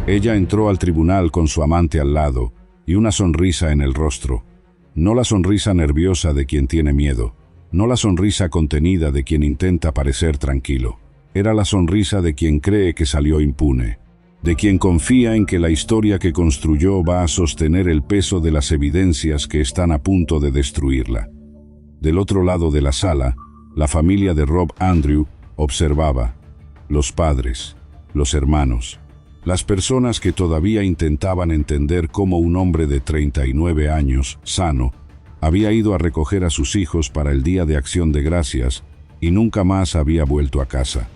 Ella entró al tribunal con su amante al lado y una sonrisa en el rostro. No la sonrisa nerviosa de quien tiene miedo, no la sonrisa contenida de quien intenta parecer tranquilo. Era la sonrisa de quien cree que salió impune, de quien confía en que la historia que construyó va a sostener el peso de las evidencias que están a punto de destruirla. Del otro lado de la sala, la familia de Rob Andrew observaba. Los padres, los hermanos, las personas que todavía intentaban entender cómo un hombre de 39 años, sano, había ido a recoger a sus hijos para el Día de Acción de Gracias y nunca más había vuelto a casa.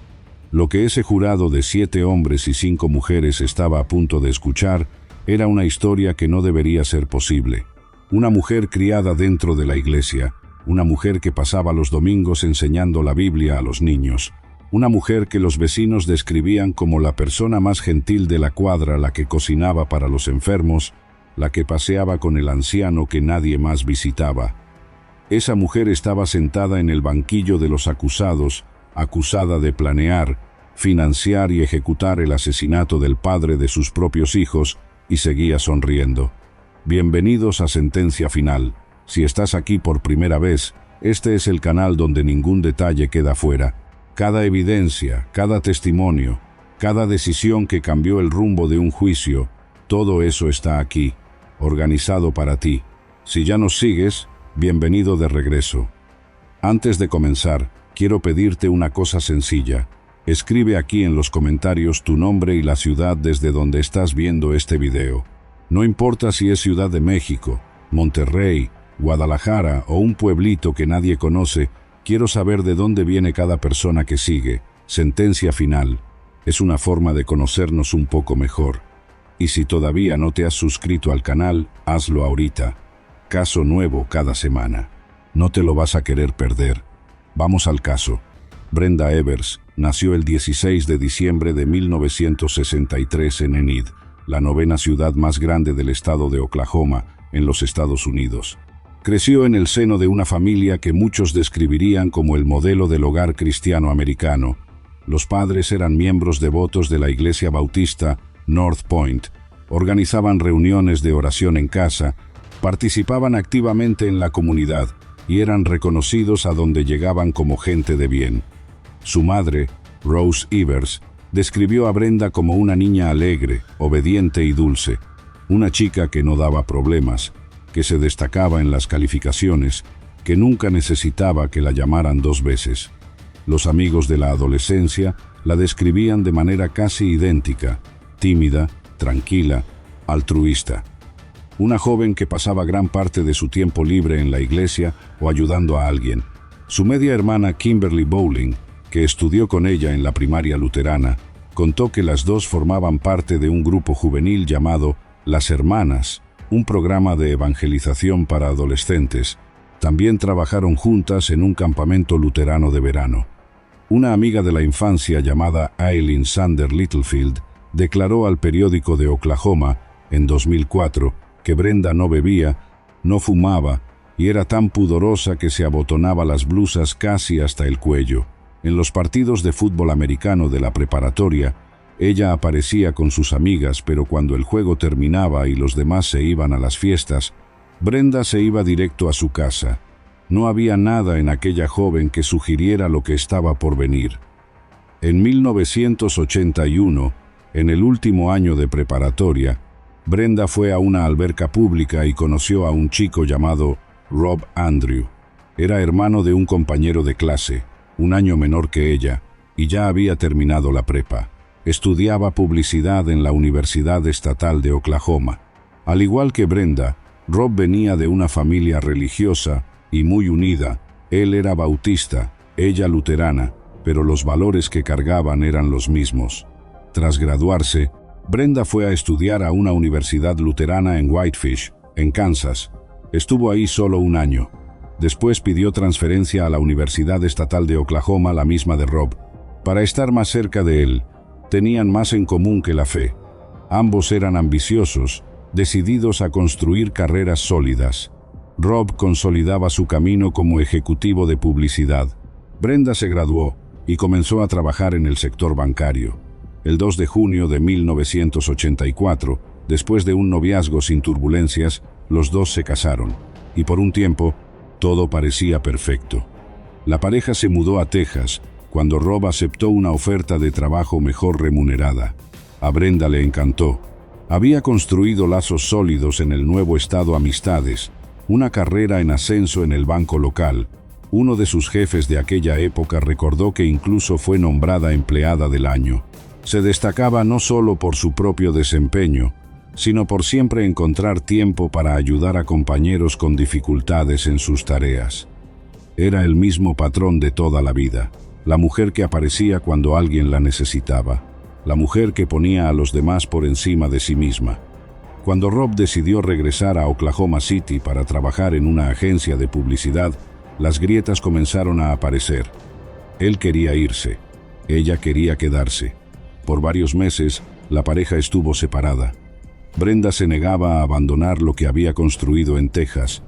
Lo que ese jurado de 7 hombres y 5 mujeres estaba a punto de escuchar era una historia que no debería ser posible. Una mujer criada dentro de la iglesia, una mujer que pasaba los domingos enseñando la Biblia a los niños, una mujer que los vecinos describían como la persona más gentil de la cuadra, la que cocinaba para los enfermos, la que paseaba con el anciano que nadie más visitaba. Esa mujer estaba sentada en el banquillo de los acusados, acusada de planear, financiar y ejecutar el asesinato del padre de sus propios hijos, y seguía sonriendo. Bienvenidos a Sentencia Final. Si estás aquí por primera vez, este es el canal donde ningún detalle queda fuera. Cada evidencia, cada testimonio, cada decisión que cambió el rumbo de un juicio, todo eso está aquí, organizado para ti. Si ya nos sigues, bienvenido de regreso. Antes de comenzar, quiero pedirte una cosa sencilla. Escribe aquí en los comentarios tu nombre y la ciudad desde donde estás viendo este video. No importa si es Ciudad de México, Monterrey, Guadalajara o un pueblito que nadie conoce, quiero saber de dónde viene cada persona que sigue. Sentencia Final. Es una forma de conocernos un poco mejor. Y si todavía no te has suscrito al canal, hazlo ahorita. Caso nuevo cada semana. No te lo vas a querer perder. Vamos al caso. Brenda Evers nació el 16 de diciembre de 1963 en Enid, la 9ª ciudad más grande del estado de Oklahoma, en los Estados Unidos. Creció en el seno de una familia que muchos describirían como el modelo del hogar cristiano americano. Los padres eran miembros devotos de la iglesia bautista North Point, organizaban reuniones de oración en casa, participaban activamente en la comunidad y eran reconocidos a donde llegaban como gente de bien. Su madre, Rose Evers, describió a Brenda como una niña alegre, obediente y dulce, una chica que no daba problemas, que se destacaba en las calificaciones, que nunca necesitaba que la llamaran 2 veces. Los amigos de la adolescencia la describían de manera casi idéntica, tímida, tranquila, altruista. Una joven que pasaba gran parte de su tiempo libre en la iglesia o ayudando a alguien. Su media hermana Kimberly Bowling, que estudió con ella en la primaria luterana, contó que las dos formaban parte de un grupo juvenil llamado Las Hermanas, un programa de evangelización para adolescentes. También trabajaron juntas en un campamento luterano de verano. Una amiga de la infancia llamada Aileen Sander Littlefield declaró al periódico de Oklahoma, en 2004, que Brenda no bebía, no fumaba y era tan pudorosa que se abotonaba las blusas casi hasta el cuello. En los partidos de fútbol americano de la preparatoria, ella aparecía con sus amigas, pero cuando el juego terminaba y los demás se iban a las fiestas, Brenda se iba directo a su casa. No había nada en aquella joven que sugiriera lo que estaba por venir. En 1981, en el último año de preparatoria, Brenda fue a una alberca pública y conoció a un chico llamado Rob Andrew. Era hermano de un compañero de clase, un año menor que ella, y ya había terminado la prepa. Estudiaba publicidad en la Universidad Estatal de Oklahoma. Al igual que Brenda, Rob venía de una familia religiosa y muy unida. Él era bautista, ella luterana, pero los valores que cargaban eran los mismos. Tras graduarse, Brenda fue a estudiar a una universidad luterana en Whitefish, en Kansas. Estuvo ahí solo un año. Después pidió transferencia a la Universidad Estatal de Oklahoma, la misma de Rob, para estar más cerca de él. Tenían más en común que la fe. Ambos eran ambiciosos, decididos a construir carreras sólidas. Rob consolidaba su camino como ejecutivo de publicidad. Brenda se graduó y comenzó a trabajar en el sector bancario. El 2 de junio de 1984, después de un noviazgo sin turbulencias, los dos se casaron, y por un tiempo, todo parecía perfecto. La pareja se mudó a Texas, cuando Rob aceptó una oferta de trabajo mejor remunerada. A Brenda le encantó. Había construido lazos sólidos en el nuevo estado, amistades, una carrera en ascenso en el banco local. Uno de sus jefes de aquella época recordó que incluso fue nombrada empleada del año. Se destacaba no solo por su propio desempeño, sino por siempre encontrar tiempo para ayudar a compañeros con dificultades en sus tareas. Era el mismo patrón de toda la vida, la mujer que aparecía cuando alguien la necesitaba, la mujer que ponía a los demás por encima de sí misma. Cuando Rob decidió regresar a Oklahoma City para trabajar en una agencia de publicidad, las grietas comenzaron a aparecer. Él quería irse, ella quería quedarse. Por varios meses, la pareja estuvo separada. Brenda se negaba a abandonar lo que había construido en Texas,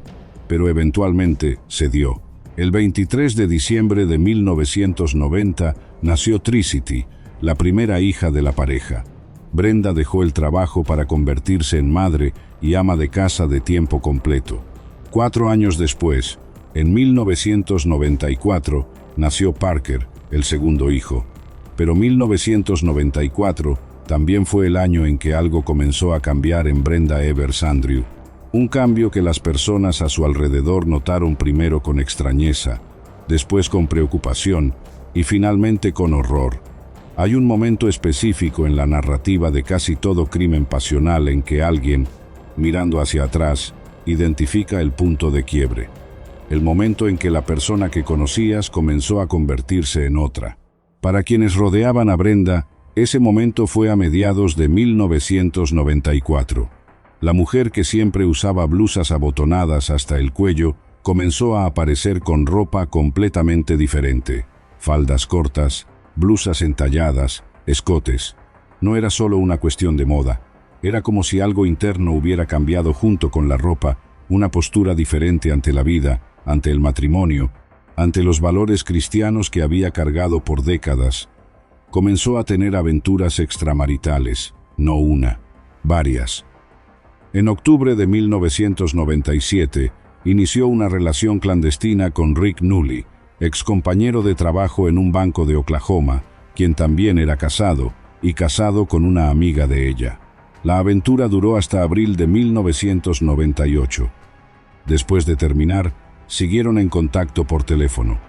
pero eventualmente cedió. El 23 de diciembre de 1990 nació Tricity, la primera hija de la pareja. Brenda dejó el trabajo para convertirse en madre y ama de casa de tiempo completo. 4 años después, en 1994, nació Parker, el segundo hijo. Pero 1994 también fue el año en que algo comenzó a cambiar en Brenda Evers Andrew. Un cambio que las personas a su alrededor notaron primero con extrañeza, después con preocupación y finalmente con horror. Hay un momento específico en la narrativa de casi todo crimen pasional en que alguien, mirando hacia atrás, identifica el punto de quiebre. El momento en que la persona que conocías comenzó a convertirse en otra. Para quienes rodeaban a Brenda, ese momento fue a mediados de 1994. La mujer que siempre usaba blusas abotonadas hasta el cuello comenzó a aparecer con ropa completamente diferente. Faldas cortas, blusas entalladas, escotes. No era solo una cuestión de moda. Era como si algo interno hubiera cambiado junto con la ropa, una postura diferente ante la vida, ante el matrimonio, ante los valores cristianos que había cargado por décadas. Comenzó a tener aventuras extramaritales, no una, varias. En octubre de 1997, inició una relación clandestina con Rick Nully, excompañero de trabajo en un banco de Oklahoma, quien también era casado, y casado con una amiga de ella. La aventura duró hasta abril de 1998. Después de terminar, siguieron en contacto por teléfono.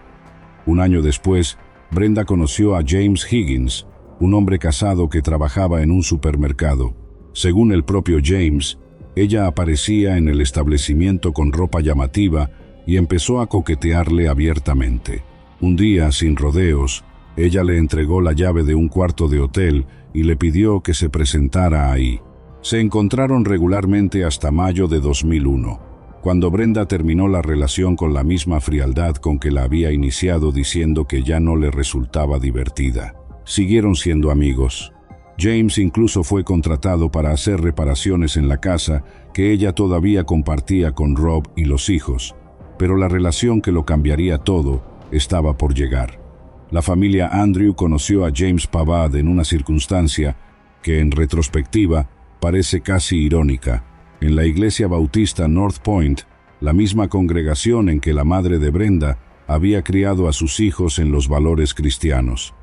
Un año después, Brenda conoció a James Higgins, un hombre casado que trabajaba en un supermercado. Según el propio James, ella aparecía en el establecimiento con ropa llamativa y empezó a coquetearle abiertamente. Un día, sin rodeos, ella le entregó la llave de un cuarto de hotel y le pidió que se presentara ahí. Se encontraron regularmente hasta mayo de 2001. Cuando Brenda terminó la relación con la misma frialdad con que la había iniciado, diciendo que ya no le resultaba divertida. Siguieron siendo amigos. James incluso fue contratado para hacer reparaciones en la casa que ella todavía compartía con Rob y los hijos, pero la relación que lo cambiaría todo estaba por llegar. La familia Andrew conoció a James Pavad en una circunstancia que, en retrospectiva, parece casi irónica. En la iglesia bautista North Point, la misma congregación en que la madre de Brenda había criado a sus hijos en los valores cristianos.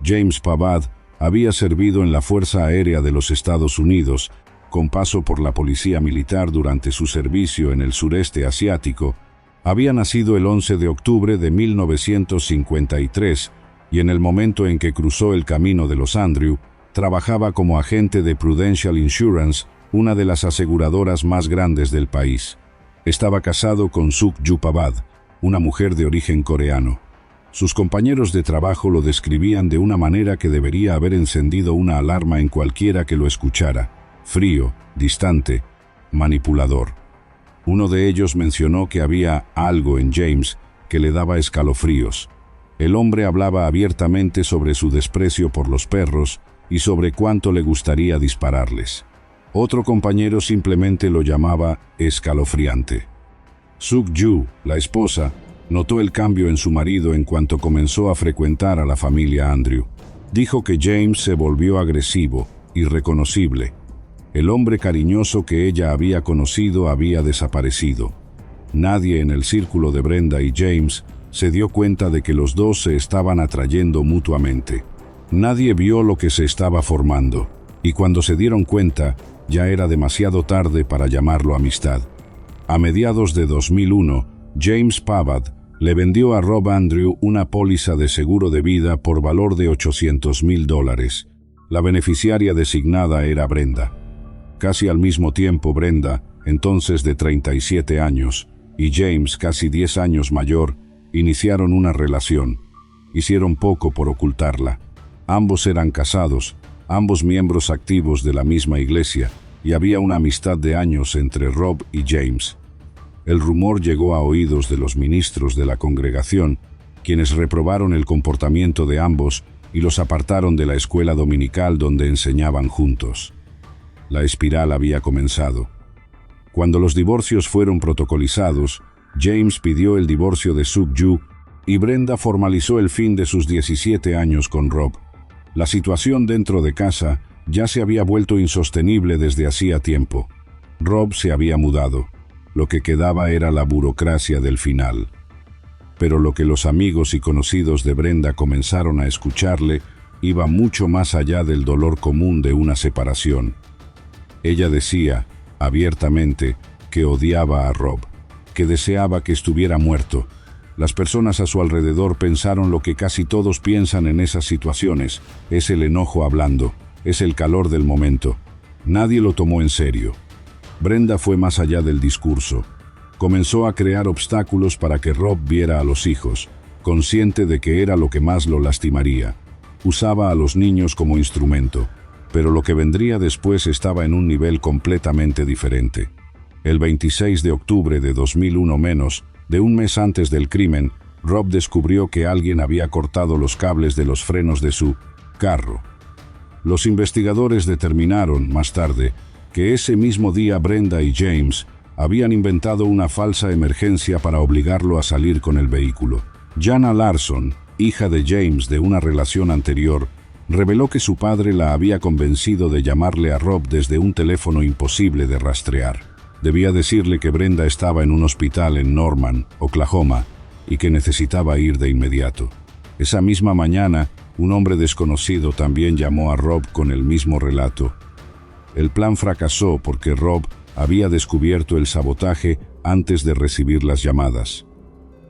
James Pavad había servido en la Fuerza Aérea de los Estados Unidos, con paso por la Policía Militar durante su servicio en el sureste asiático. Había nacido el 11 de octubre de 1953 y en el momento en que cruzó el camino de los Andrew, trabajaba como agente de Prudential Insurance, una de las aseguradoras más grandes del país. Estaba casado con Suk-Ju Pavad, una mujer de origen coreano. Sus compañeros de trabajo lo describían de una manera que debería haber encendido una alarma en cualquiera que lo escuchara: frío, distante, manipulador. Uno de ellos mencionó que había algo en James que le daba escalofríos. El hombre hablaba abiertamente sobre su desprecio por los perros y sobre cuánto le gustaría dispararles. Otro compañero simplemente lo llamaba escalofriante. Suk-Ju, la esposa, notó el cambio en su marido en cuanto comenzó a frecuentar a la familia Andrew. Dijo que James se volvió agresivo, irreconocible. El hombre cariñoso que ella había conocido había desaparecido. Nadie en el círculo de Brenda y James se dio cuenta de que los dos se estaban atrayendo mutuamente. Nadie vio lo que se estaba formando, y cuando se dieron cuenta, ya era demasiado tarde para llamarlo amistad. A mediados de 2001, James Pavad le vendió a Rob Andrew una póliza de seguro de vida por valor de $800,000. La beneficiaria designada era Brenda. Casi al mismo tiempo, Brenda, entonces de 37 años, y James, casi 10 años mayor, iniciaron una relación. Hicieron poco por ocultarla. Ambos eran casados, ambos miembros activos de la misma iglesia, y había una amistad de años entre Rob y James. El rumor llegó a oídos de los ministros de la congregación, quienes reprobaron el comportamiento de ambos y los apartaron de la escuela dominical donde enseñaban juntos. La espiral había comenzado. Cuando los divorcios fueron protocolizados, James pidió el divorcio de Suk-Yu y Brenda formalizó el fin de sus 17 años con Rob. La situación dentro de casa ya se había vuelto insostenible desde hacía tiempo. Rob se había mudado. Lo que quedaba era la burocracia del final. Pero lo que los amigos y conocidos de Brenda comenzaron a escucharle iba mucho más allá del dolor común de una separación. Ella decía, abiertamente, que odiaba a Rob, que deseaba que estuviera muerto. Las personas a su alrededor pensaron lo que casi todos piensan en esas situaciones: es el enojo hablando, es el calor del momento. Nadie lo tomó en serio. Brenda fue más allá del discurso. Comenzó a crear obstáculos para que Rob viera a los hijos, consciente de que era lo que más lo lastimaría. Usaba a los niños como instrumento, pero lo que vendría después estaba en un nivel completamente diferente. El 26 de octubre de 2001, menos de un mes antes del crimen, Rob descubrió que alguien había cortado los cables de los frenos de su carro. Los investigadores determinaron, más tarde, que ese mismo día Brenda y James habían inventado una falsa emergencia para obligarlo a salir con el vehículo. Jana Larson, hija de James de una relación anterior, reveló que su padre la había convencido de llamarle a Rob desde un teléfono imposible de rastrear. Debía decirle que Brenda estaba en un hospital en Norman, Oklahoma, y que necesitaba ir de inmediato. Esa misma mañana, un hombre desconocido también llamó a Rob con el mismo relato. El plan fracasó porque Rob había descubierto el sabotaje antes de recibir las llamadas.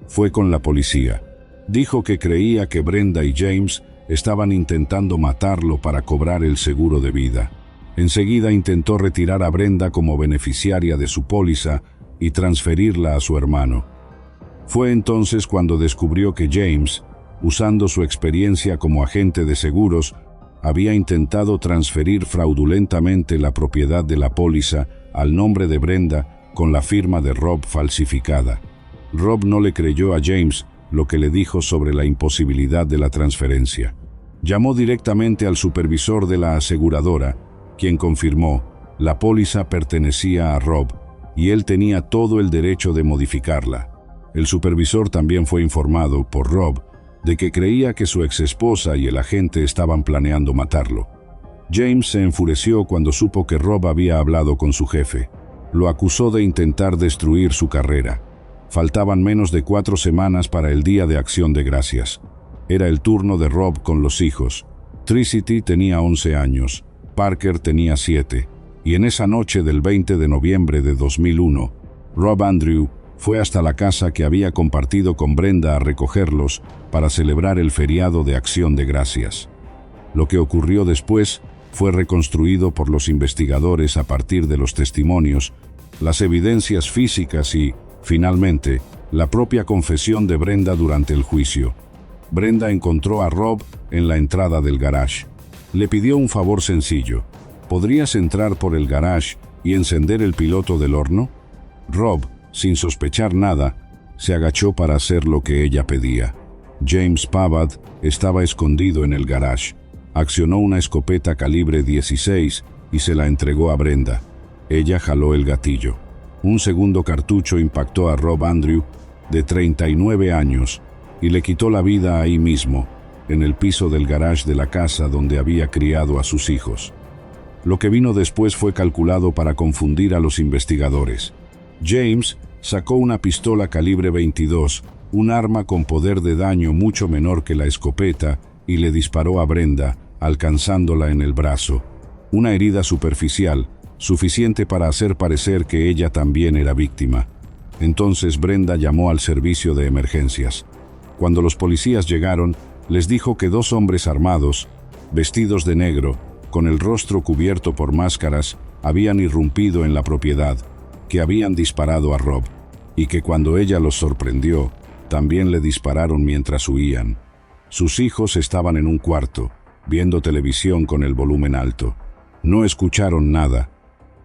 Fue con la policía. Dijo que creía que Brenda y James estaban intentando matarlo para cobrar el seguro de vida. Enseguida intentó retirar a Brenda como beneficiaria de su póliza y transferirla a su hermano. Fue entonces cuando descubrió que James, usando su experiencia como agente de seguros, había intentado transferir fraudulentamente la propiedad de la póliza al nombre de Brenda con la firma de Rob falsificada. Rob no le creyó a James lo que le dijo sobre la imposibilidad de la transferencia. Llamó directamente al supervisor de la aseguradora, quien confirmó: la póliza pertenecía a Rob y él tenía todo el derecho de modificarla. El supervisor también fue informado por Rob de que creía que su exesposa y el agente estaban planeando matarlo. James se enfureció cuando supo que Rob había hablado con su jefe. Lo acusó de intentar destruir su carrera. Faltaban menos de 4 semanas para el Día de Acción de Gracias. Era el turno de Rob con los hijos. Tricity tenía 11 años, Parker tenía 7, y en esa noche del 20 de noviembre de 2001, Rob Andrew fue hasta la casa que había compartido con Brenda a recogerlos para celebrar el feriado de Acción de Gracias. Lo que ocurrió después fue reconstruido por los investigadores a partir de los testimonios, las evidencias físicas y, finalmente, la propia confesión de Brenda durante el juicio. Brenda encontró a Rob en la entrada del garage. Le pidió un favor sencillo: ¿podrías entrar por el garage y encender el piloto del horno? Rob, sin sospechar nada, se agachó para hacer lo que ella pedía. James Pavad estaba escondido en el garage. Accionó una escopeta calibre 16 y se la entregó a Brenda. Ella jaló el gatillo. Un segundo cartucho impactó a Rob Andrew, de 39 años, y le quitó la vida ahí mismo, en el piso del garage de la casa donde había criado a sus hijos. Lo que vino después fue calculado para confundir a los investigadores. James sacó una pistola calibre 22, un arma con poder de daño mucho menor que la escopeta, y le disparó a Brenda, alcanzándola en el brazo. Una herida superficial, suficiente para hacer parecer que ella también era víctima. Entonces Brenda llamó al servicio de emergencias. Cuando los policías llegaron, les dijo que dos hombres armados, vestidos de negro, con el rostro cubierto por máscaras, habían irrumpido en la propiedad, que habían disparado a Rob, y que cuando ella los sorprendió, también le dispararon mientras huían. Sus hijos estaban en un cuarto, viendo televisión con el volumen alto. No escucharon nada.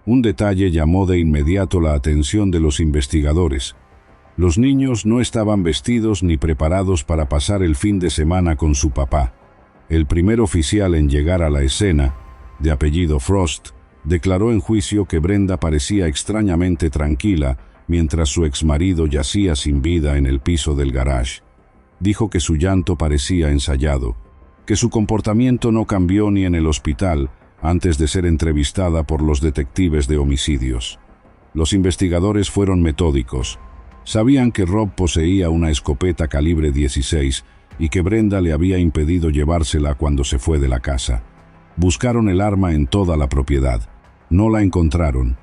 Un detalle llamó de inmediato la atención de los investigadores. Los niños no estaban vestidos ni preparados para pasar el fin de semana con su papá. El primer oficial en llegar a la escena, de apellido Frost, declaró en juicio que Brenda parecía extrañamente tranquila mientras su exmarido yacía sin vida en el piso del garage. Dijo que su llanto parecía ensayado, que su comportamiento no cambió ni en el hospital antes de ser entrevistada por los detectives de homicidios. Los investigadores fueron metódicos. Sabían que Rob poseía una escopeta calibre 16 y que Brenda le había impedido llevársela cuando se fue de la casa. Buscaron el arma en toda la propiedad. No la encontraron,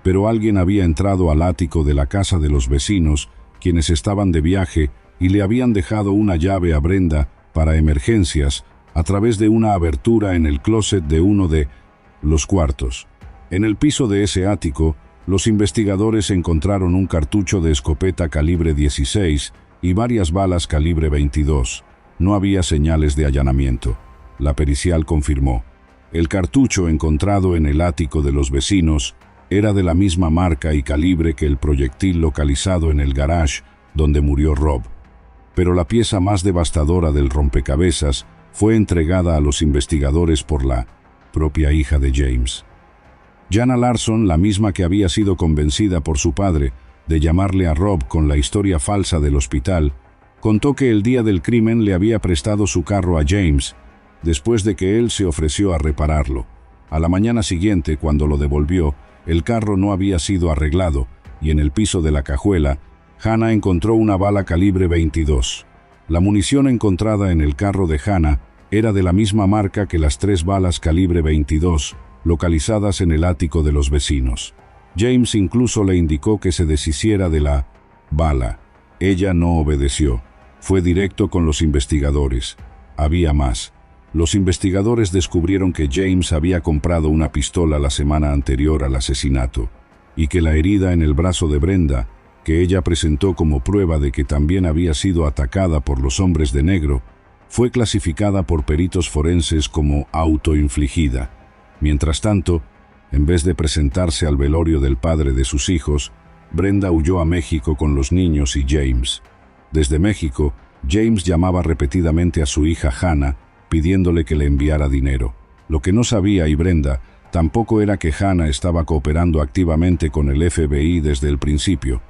pero alguien había entrado al ático de la casa de los vecinos, quienes estaban de viaje, y le habían dejado una llave a Brenda para emergencias a través de una abertura en el closet de uno de los cuartos. En el piso de ese ático, los investigadores encontraron un cartucho de escopeta calibre 16 y varias balas calibre 22. No había señales de allanamiento. La pericial confirmó. El cartucho encontrado en el ático de los vecinos era de la misma marca y calibre que el proyectil localizado en el garage donde murió Rob. Pero la pieza más devastadora del rompecabezas fue entregada a los investigadores por la propia hija de James. Jana Larson, la misma que había sido convencida por su padre de llamarle a Rob con la historia falsa del hospital, contó que el día del crimen le había prestado su carro a James, después de que él se ofreció a repararlo. A la mañana siguiente, cuando lo devolvió, el carro no había sido arreglado, y en el piso de la cajuela, Hannah encontró una bala calibre 22. La munición encontrada en el carro de Hannah era de la misma marca que las 3 balas calibre 22, localizadas en el ático de los vecinos. James incluso le indicó que se deshiciera de la bala. Ella no obedeció. Fue directo con los investigadores. Había más. Los investigadores descubrieron que James había comprado una pistola la semana anterior al asesinato, y que la herida en el brazo de Brenda, que ella presentó como prueba de que también había sido atacada por los hombres de negro, fue clasificada por peritos forenses como autoinfligida. Mientras tanto, en vez de presentarse al velorio del padre de sus hijos, Brenda huyó a México con los niños y James. Desde México, James llamaba repetidamente a su hija Hannah, pidiéndole que le enviara dinero. Lo que no sabía, y Brenda, tampoco era que Hannah estaba cooperando activamente con el FBI desde el principio.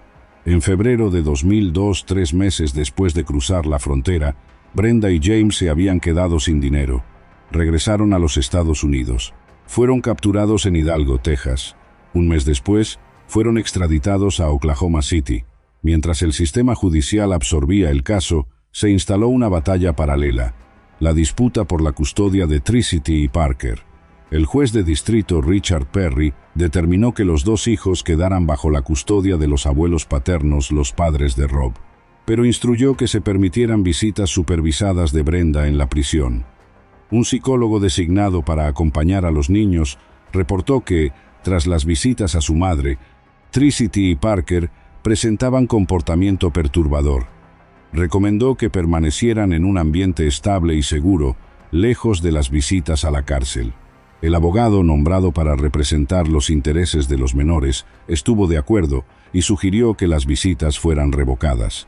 En febrero de 2002, 3 meses después de cruzar la frontera, Brenda y James se habían quedado sin dinero. Regresaron a los Estados Unidos. Fueron capturados en Hidalgo, Texas. Un mes después, fueron extraditados a Oklahoma City. Mientras el sistema judicial absorbía el caso, se instaló una batalla paralela, la disputa por la custodia de Tricity y Parker. El juez de distrito Richard Perry determinó que los 2 hijos quedaran bajo la custodia de los abuelos paternos, los padres de Rob, pero instruyó que se permitieran visitas supervisadas de Brenda en la prisión. Un psicólogo designado para acompañar a los niños reportó que, tras las visitas a su madre, Tricity y Parker presentaban comportamiento perturbador. Recomendó que permanecieran en un ambiente estable y seguro, lejos de las visitas a la cárcel. El abogado nombrado para representar los intereses de los menores estuvo de acuerdo y sugirió que las visitas fueran revocadas.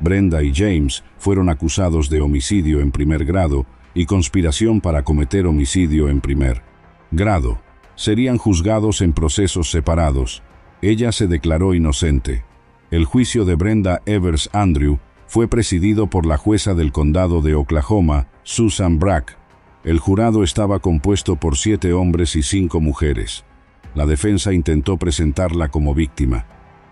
Brenda y James fueron acusados de homicidio en primer grado y conspiración para cometer homicidio en primer grado. Serían juzgados en procesos separados. Ella se declaró inocente. El juicio de Brenda Evers Andrew fue presidido por la jueza del condado de Oklahoma, Susan Brack. El jurado estaba compuesto por 7 hombres y 5 mujeres. La defensa intentó presentarla como víctima.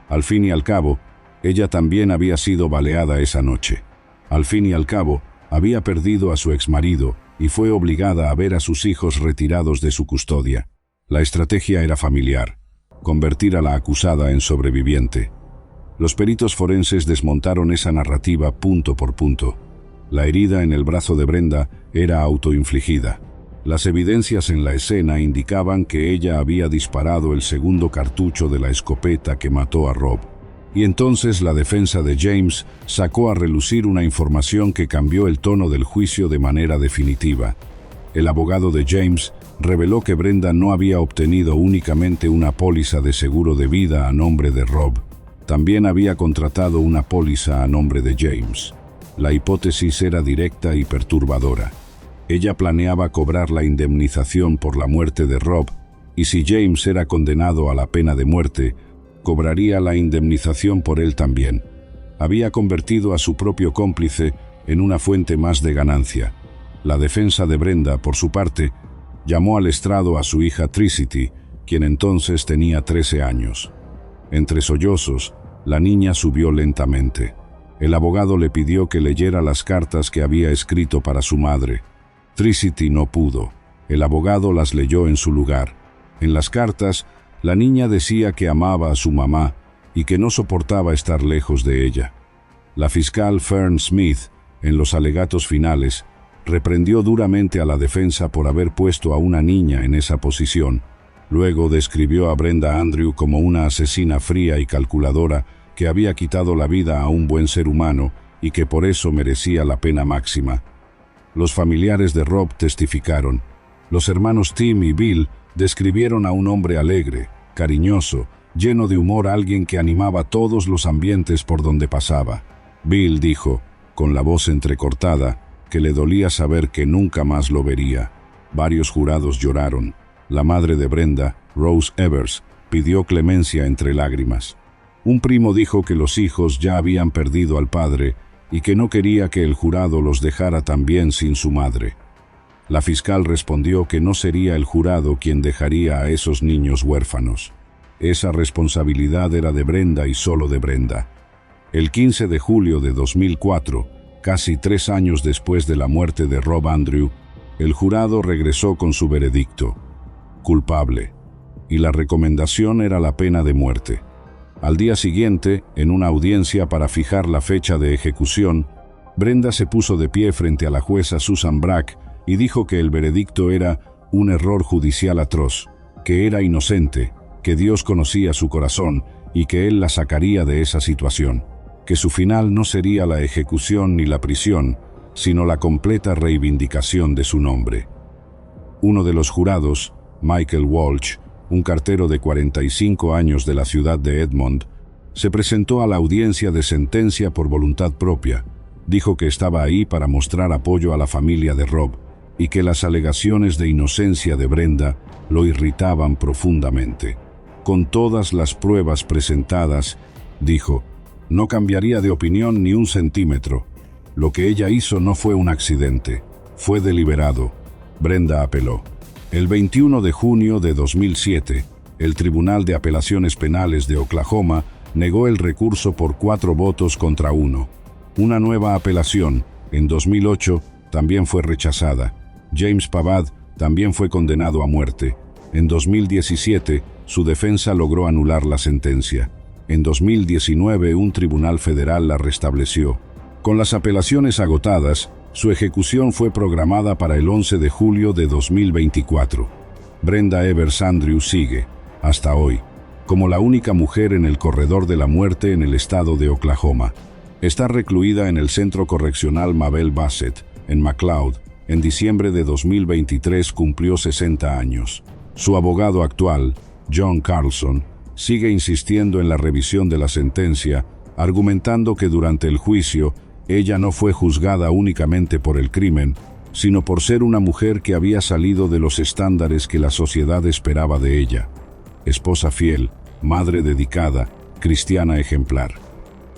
Al fin y al cabo, ella también había sido baleada esa noche. Al fin y al cabo, había perdido a su exmarido y fue obligada a ver a sus hijos retirados de su custodia. La estrategia era familiar: convertir a la acusada en sobreviviente. Los peritos forenses desmontaron esa narrativa punto por punto. La herida en el brazo de Brenda era autoinfligida. Las evidencias en la escena indicaban que ella había disparado el segundo cartucho de la escopeta que mató a Rob. Y entonces la defensa de James sacó a relucir una información que cambió el tono del juicio de manera definitiva. El abogado de James reveló que Brenda no había obtenido únicamente una póliza de seguro de vida a nombre de Rob, también había contratado una póliza a nombre de James. La hipótesis era directa y perturbadora. Ella planeaba cobrar la indemnización por la muerte de Rob, y si James era condenado a la pena de muerte, cobraría la indemnización por él también. Había convertido a su propio cómplice en una fuente más de ganancia. La defensa de Brenda, por su parte, llamó al estrado a su hija Tricity, quien entonces tenía 13 años. Entre sollozos, la niña subió lentamente. El abogado le pidió que leyera las cartas que había escrito para su madre. Tricity no pudo. El abogado las leyó en su lugar. En las cartas, la niña decía que amaba a su mamá y que no soportaba estar lejos de ella. La fiscal Fern Smith, en los alegatos finales, reprendió duramente a la defensa por haber puesto a una niña en esa posición. Luego describió a Brenda Andrew como una asesina fría y calculadora que había quitado la vida a un buen ser humano y que por eso merecía la pena máxima. Los familiares de Rob testificaron. Los hermanos Tim y Bill describieron a un hombre alegre, cariñoso, lleno de humor, alguien que animaba todos los ambientes por donde pasaba. Bill dijo, con la voz entrecortada, que le dolía saber que nunca más lo vería. Varios jurados lloraron. La madre de Brenda, Rose Evers, pidió clemencia entre lágrimas. Un primo dijo que los hijos ya habían perdido al padre y que no quería que el jurado los dejara también sin su madre. La fiscal respondió que no sería el jurado quien dejaría a esos niños huérfanos. Esa responsabilidad era de Brenda y solo de Brenda. El 15 de julio de 2004, casi 3 años después de la muerte de Rob Andrew, el jurado regresó con su veredicto: culpable, y la recomendación era la pena de muerte. Al día siguiente, en una audiencia para fijar la fecha de ejecución, Brenda se puso de pie frente a la jueza Susan Brack y dijo que el veredicto era un error judicial atroz, que era inocente, que Dios conocía su corazón y que Él la sacaría de esa situación, que su final no sería la ejecución ni la prisión, sino la completa reivindicación de su nombre. Uno de los jurados, Michael Walsh, un cartero de 45 años de la ciudad de Edmond, se presentó a la audiencia de sentencia por voluntad propia. Dijo que estaba ahí para mostrar apoyo a la familia de Rob y que las alegaciones de inocencia de Brenda lo irritaban profundamente. Con todas las pruebas presentadas, dijo, no cambiaría de opinión ni un centímetro. Lo que ella hizo no fue un accidente, fue deliberado. Brenda apeló. El 21 de junio de 2007, el Tribunal de Apelaciones Penales de Oklahoma negó el recurso por 4 votos contra 1. Una nueva apelación, en 2008, también fue rechazada. James Pavad también fue condenado a muerte. En 2017, su defensa logró anular la sentencia. En 2019, un tribunal federal la restableció. Con las apelaciones agotadas, su ejecución fue programada para el 11 de julio de 2024. Brenda Evers Andrew sigue, hasta hoy, como la única mujer en el corredor de la muerte en el estado de Oklahoma. Está recluida en el Centro Correccional Mabel Bassett, en McLeod. En diciembre de 2023 cumplió 60 años. Su abogado actual, John Carlson, sigue insistiendo en la revisión de la sentencia, argumentando que durante el juicio, ella no fue juzgada únicamente por el crimen, sino por ser una mujer que había salido de los estándares que la sociedad esperaba de ella. Esposa fiel, madre dedicada, cristiana ejemplar.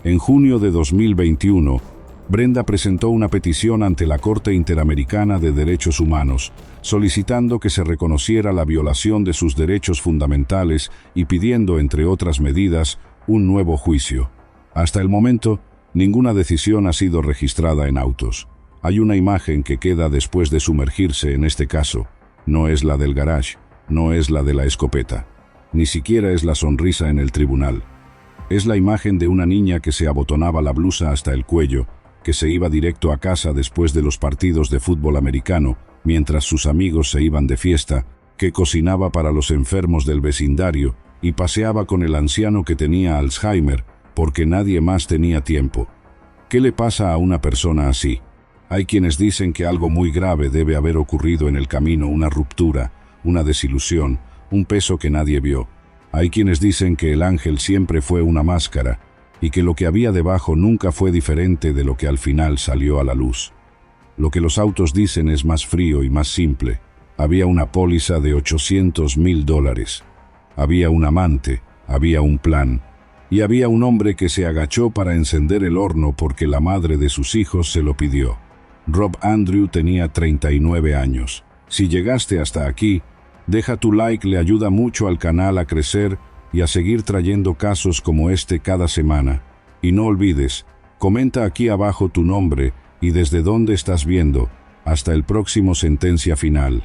En junio de 2021, Brenda presentó una petición ante la Corte Interamericana de Derechos Humanos, solicitando que se reconociera la violación de sus derechos fundamentales y pidiendo, entre otras medidas, un nuevo juicio. Hasta el momento, ninguna decisión ha sido registrada en autos. Hay una imagen que queda después de sumergirse en este caso. No es la del garage, no es la de la escopeta. Ni siquiera es la sonrisa en el tribunal. Es la imagen de una niña que se abotonaba la blusa hasta el cuello, que se iba directo a casa después de los partidos de fútbol americano, mientras sus amigos se iban de fiesta, que cocinaba para los enfermos del vecindario y paseaba con el anciano que tenía Alzheimer, porque nadie más tenía tiempo. ¿Qué le pasa a una persona así? Hay quienes dicen que algo muy grave debe haber ocurrido en el camino, una ruptura, una desilusión, un peso que nadie vio. Hay quienes dicen que el ángel siempre fue una máscara y que lo que había debajo nunca fue diferente de lo que al final salió a la luz. Lo que los autos dicen es más frío y más simple. Había una póliza de $800,000. Había un amante, había un plan. Y había un hombre que se agachó para encender el horno porque la madre de sus hijos se lo pidió. Rob Andrew tenía 39 años. Si llegaste hasta aquí, deja tu like, le ayuda mucho al canal a crecer y a seguir trayendo casos como este cada semana. Y no olvides, comenta aquí abajo tu nombre y desde dónde estás viendo. Hasta el próximo Sentencia Final.